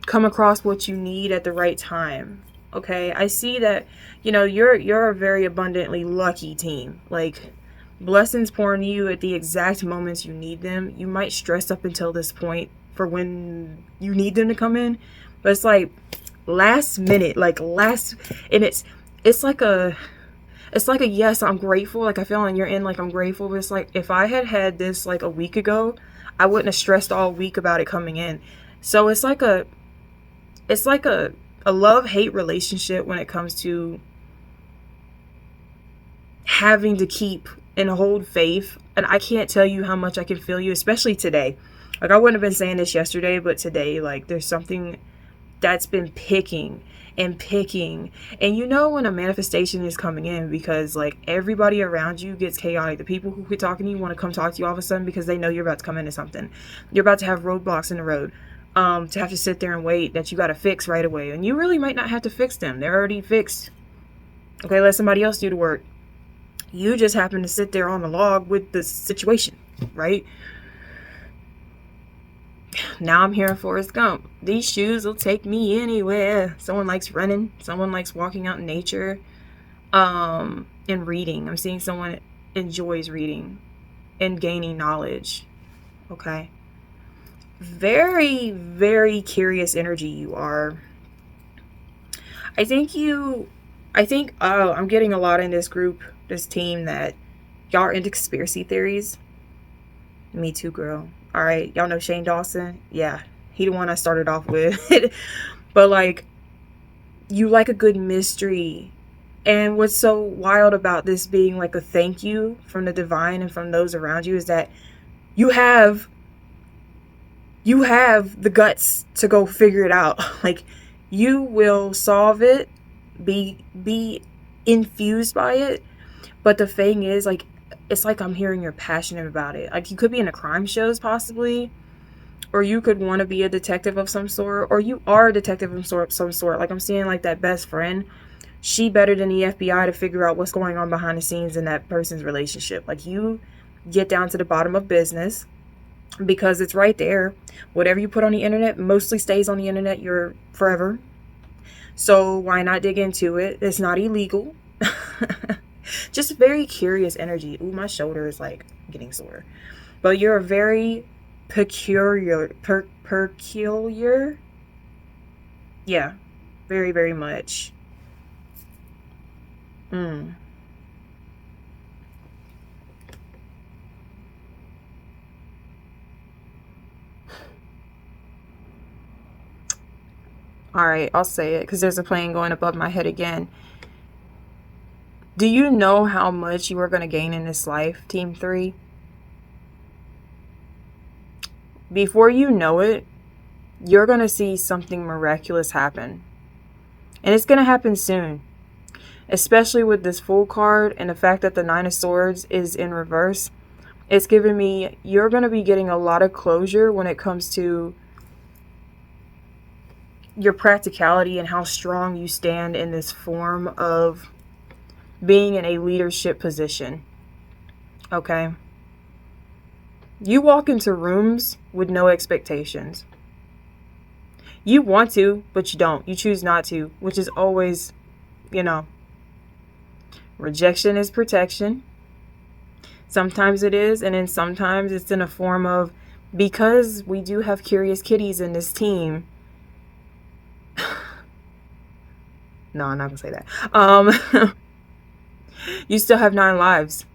come across what you need at the right time. Okay, I see that, you know, you're a very abundantly lucky team. Like, blessings pouring to you at the exact moments you need them. You might stress up until this point for when you need them to come in, but it's like last minute, and it's like a yes, I'm grateful. Like, I feel on your end like I'm grateful, but it's like if I had this like a week ago, I wouldn't have stressed all week about it coming in. So it's like a love-hate relationship when it comes to having to keep and hold faith. And I can't tell you how much I can feel you, especially today. Like, I wouldn't have been saying this yesterday, but today, like, there's something that's been picking. And you know when a manifestation is coming in, because like everybody around you gets chaotic. The people who quit talking to you want to come talk to you all of a sudden because they know you're about to come into something. You're about to have roadblocks in the road, to have to sit there and wait that you got to fix right away. And you really might not have to fix them. They're already fixed. Okay, let somebody else do the work. You just happen to sit there on the log with the situation, right? Now I'm hearing Forrest Gump. These shoes will take me anywhere. Someone likes running. Someone likes walking out in nature. And reading. I'm seeing someone enjoys reading and gaining knowledge. Okay. Very, very curious energy you are. I'm getting a lot in this group, this team, that y'all are into conspiracy theories. Me too, girl. All right, y'all know Shane Dawson? Yeah, He the one I started off with. But like, you like a good mystery. And what's so wild about this being like a thank you from the divine and from those around you is that you have the guts to go figure it out. Like, you will solve it, be infused by it. But the thing is, like, it's like I'm hearing you're passionate about it. Like, you could be in a crime shows possibly, or you could want to be a detective of some sort, or you are a detective of some sort. Like, I'm seeing like that best friend. She better than the FBI to figure out what's going on behind the scenes in that person's relationship. Like, you get down to the bottom of business because it's right there. Whatever you put on the internet mostly stays on the internet you're forever. So why not dig into it? It's not illegal. Just very curious energy. Ooh, my shoulder is like getting sore. But you're a very peculiar. Yeah, very, very much. All right, I'll say it because there's a plane going above my head again. Do you know how much you are going to gain in this life, Team 3? Before you know it, you're going to see something miraculous happen. And it's going to happen soon. Especially with this Fool card and the fact that the Nine of Swords is in reverse. It's giving me, you're going to be getting a lot of closure when it comes to your practicality and how strong you stand in this form of being in a leadership position. Okay? You walk into rooms with no expectations. You want to, but you don't. You choose not to, which is always, you know, rejection is protection. Sometimes it is, and then sometimes it's in a form of, because we do have curious kitties in this team. No, I'm not gonna say that. You still have 9 lives.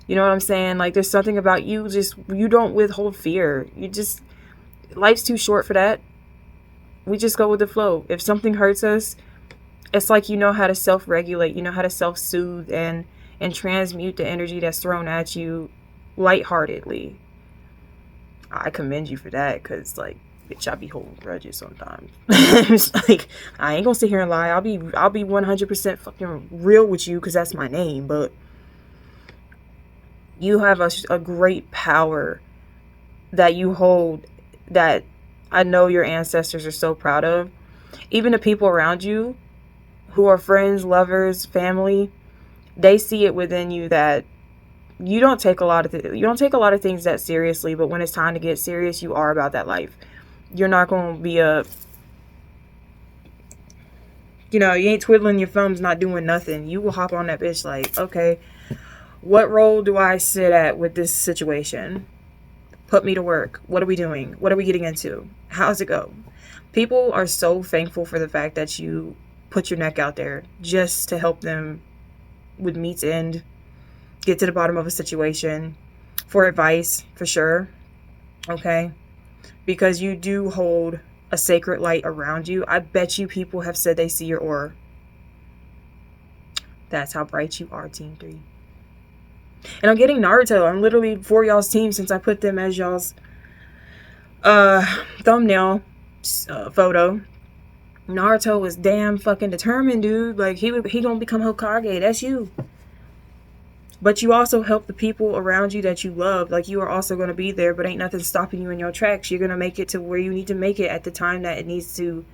You know what I'm saying? Like, there's something about you, just, you don't withhold fear. You just, life's too short for that. We just go with the flow. If something hurts us, it's like you know how to self-regulate. You know how to self-soothe and transmute the energy that's thrown at you lightheartedly. I commend you for that, because, like, bitch, I be holding grudges sometimes. It's like, I ain't gonna sit here and lie. I'll be 100% fucking real with you, because that's my name. But you have a great power that you hold that I know your ancestors are so proud of. Even the people around you who are friends, lovers, family, they see it within you that you don't take a lot of things that seriously, but when it's time to get serious, you are about that life. You're not going to be you ain't twiddling your thumbs, not doing nothing. You will hop on that bitch like, okay, what role do I sit at with this situation? Put me to work. What are we doing? What are we getting into? How's it go? People are so thankful for the fact that you put your neck out there just to help them with meets end, get to the bottom of a situation, for advice, for sure. Okay? Because you do hold a sacred light around you. I bet you people have said they see your aura. That's how bright you are, Team 3. And I'm getting Naruto. I'm literally for y'all's team since I put them as y'all's thumbnail photo. Naruto was damn fucking determined, dude. Like, he gonna become Hokage. That's you. But you also help the people around you that you love. Like, you are also going to be there, but ain't nothing stopping you in your tracks. You're going to make it to where you need to make it at the time that it needs to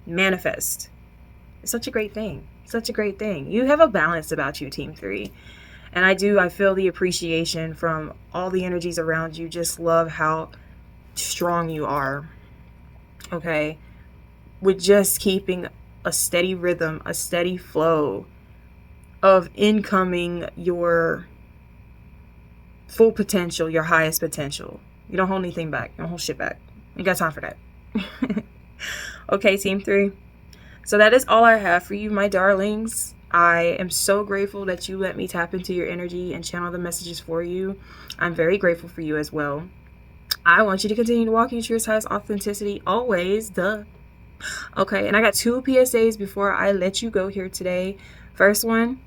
manifest. It's such a great thing. Such a great thing. You have a balance about you, Team 3. And I feel the appreciation from all the energies around you. Just love how strong you are. Okay? With just keeping a steady rhythm, a steady flow of incoming your full potential, your highest potential. You don't hold anything back. You don't hold shit back. You got time for that. Okay, Team 3. So that is all I have for you, my darlings. I am so grateful that you let me tap into your energy and channel the messages for you. I'm very grateful for you as well. I want you to continue to walk in your truest, highest authenticity always. Duh. Okay, and I got 2 PSAs before I let you go here today. First one,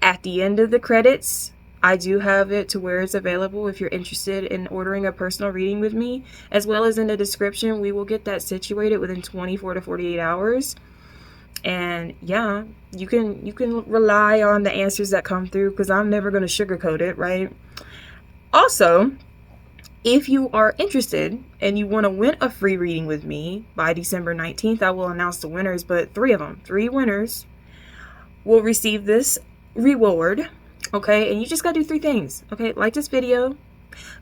at the end of the credits, I do have it to where it's available if you're interested in ordering a personal reading with me, as well as in the description. We will get that situated within 24 to 48 hours. And yeah, you can rely on the answers that come through, because I'm never going to sugarcoat it, right? Also, if you are interested and you want to win a free reading with me by December 19th, I will announce the winners, but 3 winners will receive this reward. Okay, and you just gotta do 3 things. Okay, like this video,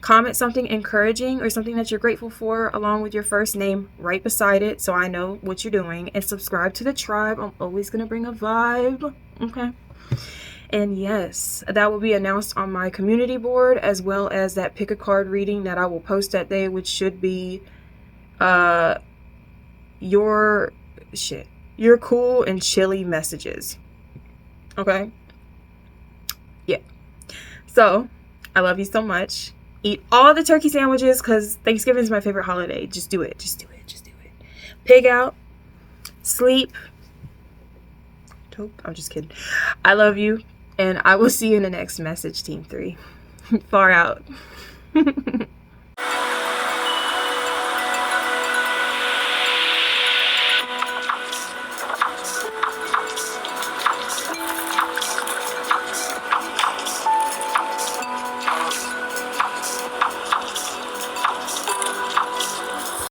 comment something encouraging or something that you're grateful for along with your first name right beside it so I know what you're doing, and subscribe to the tribe. I'm always gonna bring a vibe. Okay, and yes, that will be announced on my community board, as well as that pick a card reading that I will post that day, which should be your cool and chilly messages. Okay, yeah, so I love you so much. Eat all the turkey sandwiches, because Thanksgiving is my favorite holiday. Just do it. Just do it. Just do it. Pig out. Sleep. I'm just kidding. I love you, and I will see you in the next message, Team 3. Far out.